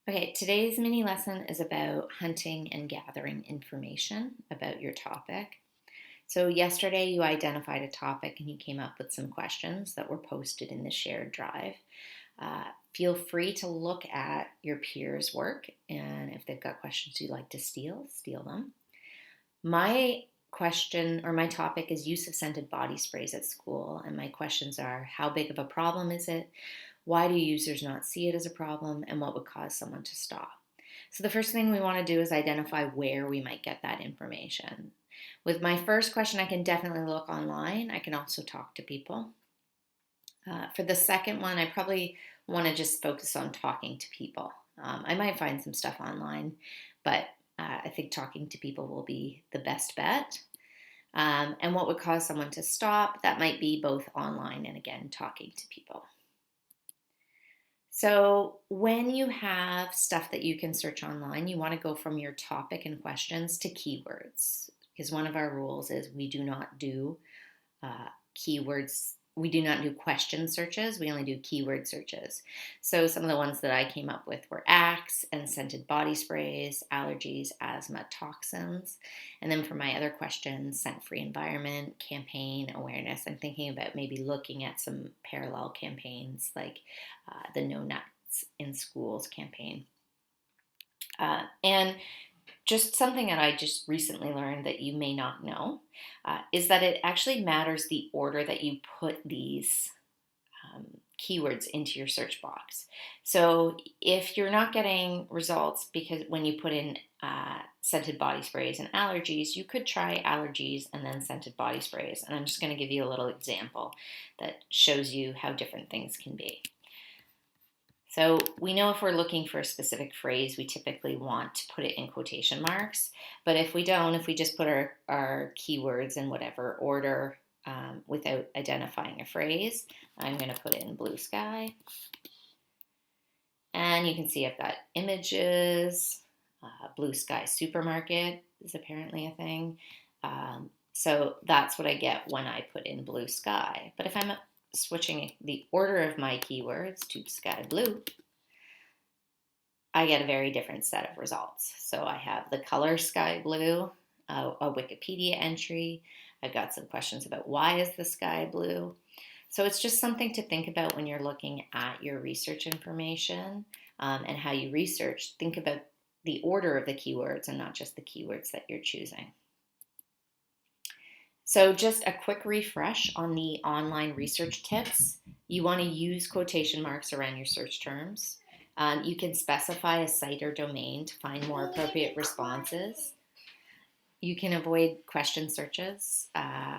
Okay, today's mini lesson is about hunting and gathering information about your topic. So, yesterday you identified a topic and you came up with some questions that were posted in the shared drive. Feel free to look at your peers' work, and if they've got questions you'd like to steal them. My question or my topic is use of scented body sprays at school, and my questions are how big of a problem is it? Why do users not see it as a problem? And what would cause someone to stop? So, the first thing we want to do is identify where we might get that information. With my first question, I can definitely look online. I can also talk to people. For the second one, I probably want to just focus on talking to people. I might find some stuff online, but I think talking to people will be the best bet. And what would cause someone to stop? That might be both online and again, talking to people. So, when you have stuff that you can search online, you want to go from your topic and questions to keywords. Because one of our rules is we do not do keywords, we do not do question searches, we only do keyword searches. So, some of the ones that I came up with were Axe and scented body sprays, allergies, asthma, toxins. And then for my other questions, scent free environment, campaign awareness, I'm thinking about maybe looking at some parallel campaigns like the No Nuts in Schools campaign. And just something that I just recently learned that you may not know is that it actually matters the order that you put these keywords into your search box. So if you're not getting results because when you put in scented body sprays and allergies, you could try allergies and then scented body sprays. And I'm just going to give you a little example that shows you how different things can be. So we know if we're looking for a specific phrase, we typically want to put it in quotation marks. But if we don't, if we just put our keywords in whatever order without identifying a phrase, I'm going to put in blue sky. And you can see I've got images, blue sky supermarket is apparently a thing. So that's what I get when I put in blue sky. But if I'm switching the order of my keywords to sky blue, I get a very different set of results. So I have the color sky blue, a Wikipedia entry. I've got some questions about why is the sky blue. So it's just something to think about when you're looking at your research information and how you research. Think about the order of the keywords and not just the keywords that you're choosing. So just a quick refresh on the online research tips. You want to use quotation marks around your search terms. You can specify a site or domain to find more appropriate responses. You can avoid question searches.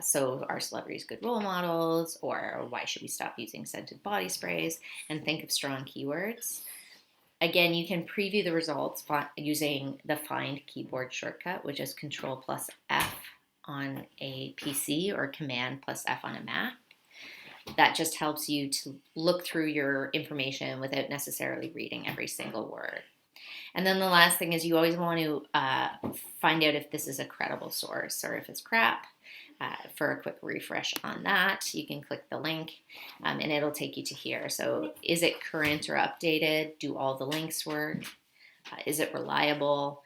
So, are celebrities good role models? Or why should we stop using scented body sprays? And think of strong keywords. Again, you can preview the results using the Find keyboard shortcut, which is Control plus F on a PC or Command plus F on a Mac. That just helps you to look through your information without necessarily reading every single word. And then the last thing is you always want to find out if this is a credible source or if it's crap. For a quick refresh on that, you can click the link and it'll take you to here. So is it current or updated? Do all the links work? Is it reliable?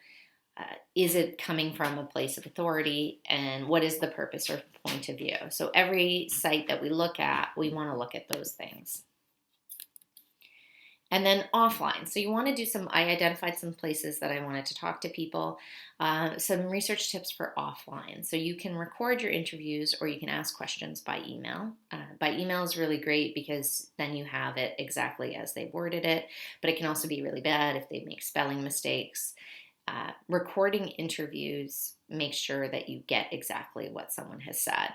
Is it coming from a place of authority? And what is the purpose or point of view? So every site that we look at, we want to look at those things. And then offline. So you want to do I identified some places that I wanted to talk to people, some research tips for offline. So you can record your interviews or you can ask questions by email. By email is really great because then you have it exactly as they worded it, but it can also be really bad if they make spelling mistakes. Recording interviews, make sure that you get exactly what someone has said.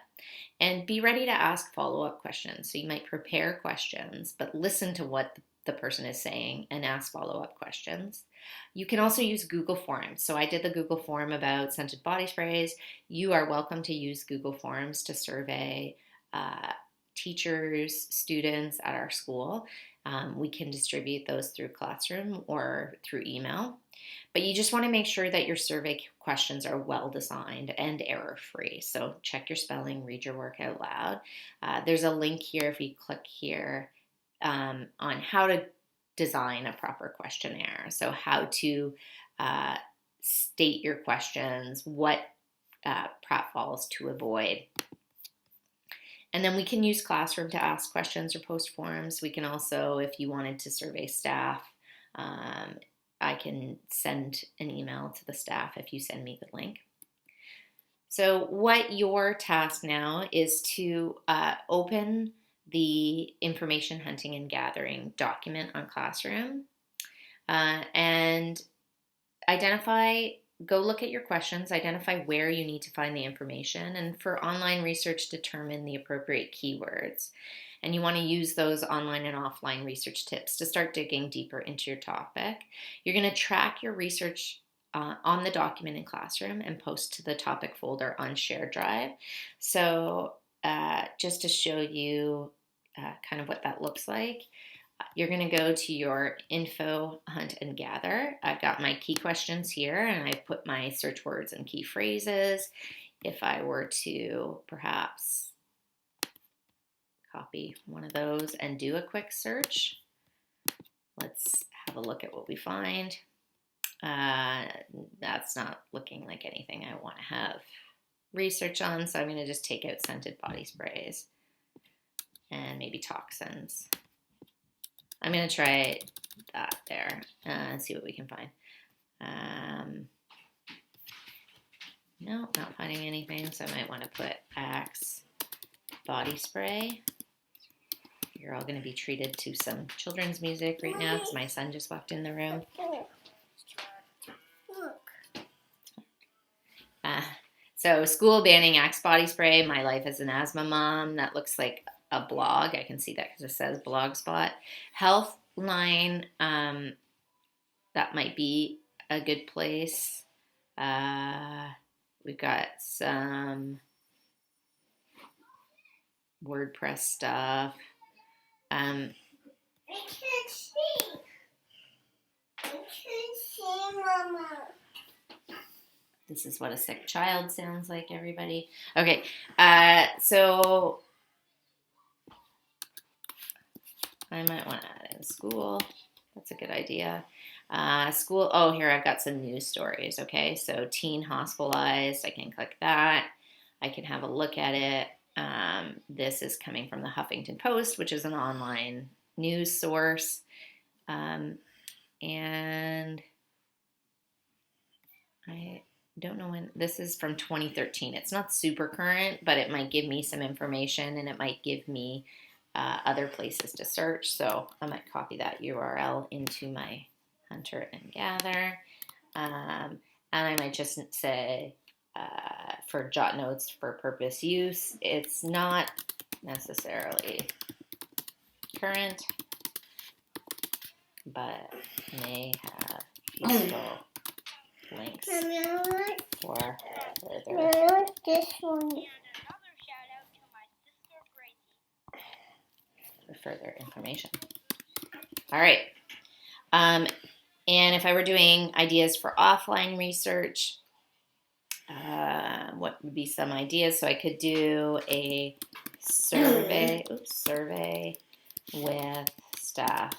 And be ready to ask follow-up questions. So you might prepare questions, but listen to what the person is saying and ask follow-up questions. You can also use Google Forms. So I did the Google form about scented body sprays. You are welcome to use Google Forms to survey teachers, students at our school. We can distribute those through Classroom or through email. But you just want to make sure that your survey questions are well designed and error-free. So check your spelling, read your work out loud. There's a link here if you click here on how to design a proper questionnaire. So how to state your questions, what pratfalls to avoid. And then we can use Classroom to ask questions or post forms. We can also, if you wanted to survey staff, I can send an email to the staff if you send me the link. So what your task now is to open the information hunting and gathering document on Classroom and go look at your questions, identify where you need to find the information, and for online research, determine the appropriate keywords. And you want to use those online and offline research tips to start digging deeper into your topic. You're going to track your research on the document in Classroom and post to the topic folder on Shared Drive. So just to show you kind of what that looks like, you're going to go to your info, hunt, and gather. I've got my key questions here, and I've put my search words and key phrases. If I were to perhaps copy one of those and do a quick search, let's have a look at what we find. That's not looking like anything I want to have research on, so I'm going to just take out scented body sprays and maybe toxins. I'm going to try that there and see what we can find. No, not finding anything, so I might want to put Axe body spray. You're all going to be treated to some children's music right now because my son just walked in the room. So school banning Axe body spray, my life as an asthma mom. That looks like a blog. I can see that because it says Blogspot. Healthline, that might be a good place. We've got some WordPress stuff. I can't see. I can't see, Mama. This is what a sick child sounds like, everybody. Okay, so I might want to add in school. That's a good idea. School, oh, here I've got some news stories, okay? So teen hospitalized, I can click that. I can have a look at it. This is coming from the Huffington Post, which is an online news source. And I don't know when, this is from 2013. It's not super current, but it might give me some information and it might give me other places to search. So I might copy that URL into my Hunter and Gather. And I might just say for jot notes for purpose use, it's not necessarily current, but may have useful links for further information. All right. And if I were doing ideas for offline research, what would be some ideas? So I could do a survey with staff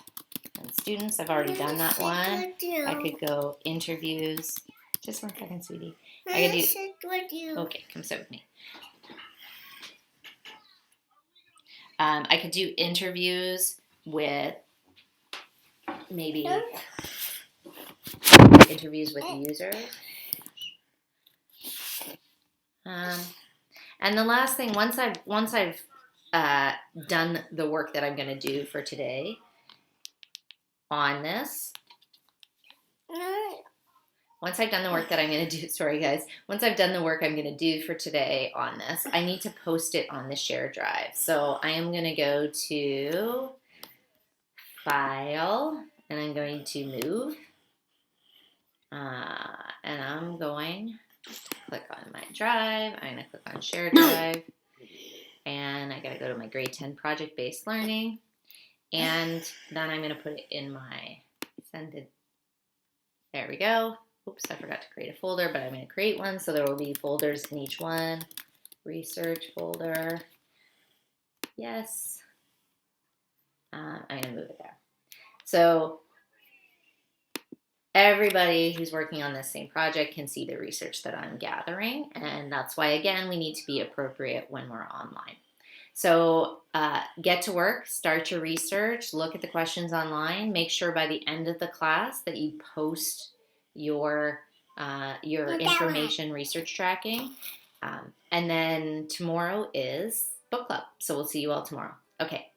and students. I've already done that one. I could go interviews. Just 1 second, sweetie. I could do. Okay, come sit with me. I could do interviews with maybe interviews with users. And the last thing, once I've done the work that I'm going to do for today on this, once I've done the work that I'm going to do, sorry guys, once I've done the work I'm going to do for today on this, I need to post it on the Share Drive. So I am going to go to File, and I'm going to Move, and I'm going to click on my drive. I'm going to click on Share Drive, and I got to go to my grade 10 project-based learning, and then I'm going to put it in my send it. There we go. Oops, I forgot to create a folder, but I'm going to create one, so there will be folders in each one. Research folder. Yes. I'm going to move it there. So everybody who's working on this same project can see the research that I'm gathering, and that's why, again, we need to be appropriate when we're online. So get to work, start your research, look at the questions online, make sure by the end of the class that you post your information research tracking. And then tomorrow is book club, so we'll see you all tomorrow. Okay,